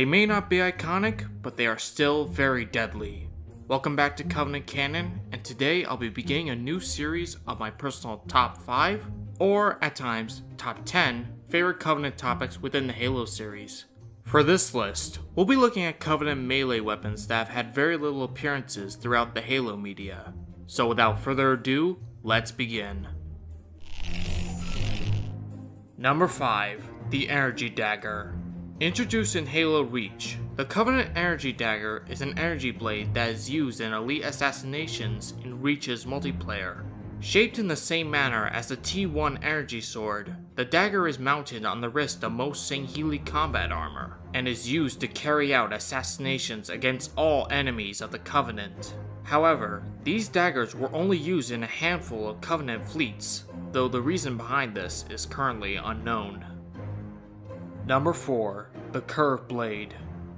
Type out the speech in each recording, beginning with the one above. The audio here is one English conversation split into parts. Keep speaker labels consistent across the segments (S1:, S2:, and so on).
S1: They may not be iconic, but they are still very deadly. Welcome back to Covenant Canon, and today I'll be beginning a new series of my personal top 5, or at times, top 10 favorite Covenant topics within the Halo series. For this list, we'll be looking at Covenant melee weapons that have had very little appearances throughout the Halo media. So without further ado, let's begin. Number 5. The Energy Dagger. Introduced in Halo Reach, the Covenant Energy Dagger is an energy blade that is used in Elite Assassinations in Reach's multiplayer. Shaped in the same manner as the T1 Energy Sword, the dagger is mounted on the wrist of most Sangheili combat armor, and is used to carry out assassinations against all enemies of the Covenant. However, these daggers were only used in a handful of Covenant fleets, though the reason behind this is currently unknown. Number 4. The Curved Blade.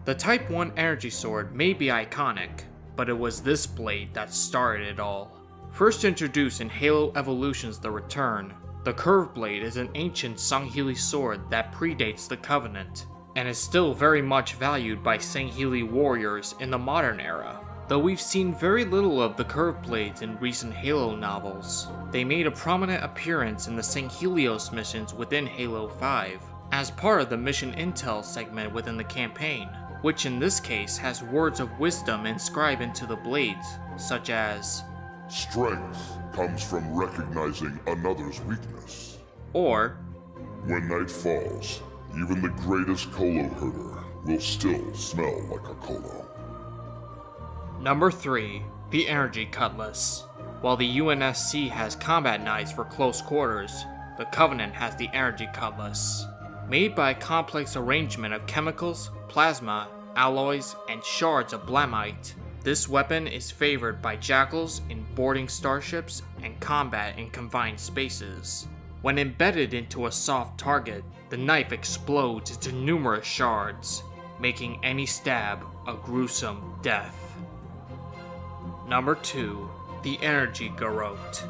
S1: The Type 1 Energy Sword may be iconic, but it was this blade that started it all. First introduced in Halo Evolution's The Return, the Curved Blade is an ancient Sangheili sword that predates the Covenant, and is still very much valued by Sangheili warriors in the modern era. Though we've seen very little of the Curved Blades in recent Halo novels, they made a prominent appearance in the Sanghelios missions within Halo 5, as part of the Mission Intel segment within the campaign, which in this case has words of wisdom inscribed into the blades, such as,
S2: "Strength comes from recognizing another's weakness."
S1: Or,
S2: "When night falls, even the greatest Colo herder will still smell like a Colo."
S1: Number 3. The Energy Cutlass. While the UNSC has combat knives for close quarters, the Covenant has the Energy Cutlass. Made by a complex arrangement of chemicals, plasma, alloys, and shards of blamite, this weapon is favored by jackals in boarding starships and combat in confined spaces. When embedded into a soft target, the knife explodes into numerous shards, making any stab a gruesome death. Number 2. The Energy Gargorte.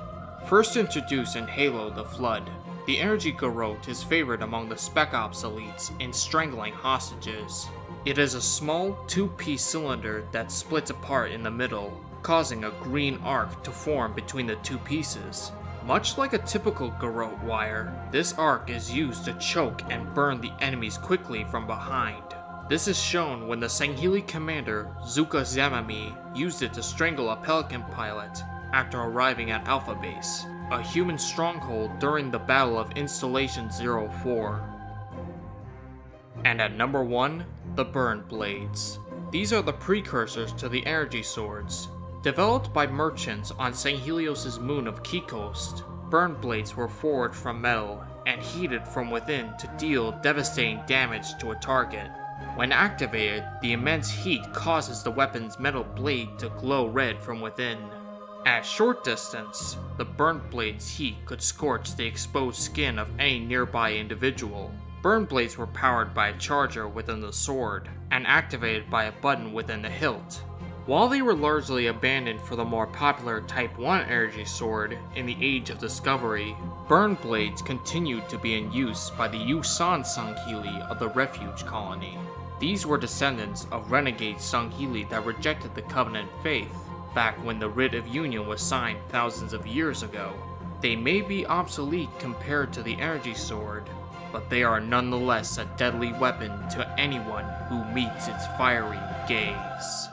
S1: First introduced in Halo the Flood, the Energy Gargorte is favored among the Spec Ops elites in strangling hostages. It is a small, two-piece cylinder that splits apart in the middle, causing a green arc to form between the two pieces. Much like a typical Gargorte wire, this arc is used to choke and burn the enemies quickly from behind. This is shown when the Sangheili commander Zuka Zamami used it to strangle a Pelican pilot after arriving at Alpha Base, a human stronghold during the Battle of Installation 04. And at number 1, the Burned Blades. These are the precursors to the energy swords. Developed by merchants on Sanghelios' moon of Kikost, Burned Blades were forged from metal and heated from within to deal devastating damage to a target. When activated, the immense heat causes the weapon's metal blade to glow red from within. At short distance, the Burned Blade's heat could scorch the exposed skin of any nearby individual. Burned Blades were powered by a charger within the sword, and activated by a button within the hilt. While they were largely abandoned for the more popular Type 1 energy sword in the Age of Discovery, Burned Blades continued to be in use by the Yusan Sangheili of the Refuge Colony. These were descendants of renegade Sangheili that rejected the Covenant faith, back when the Writ of Union was signed thousands of years ago. They may be obsolete compared to the energy sword, but they are nonetheless a deadly weapon to anyone who meets its fiery gaze.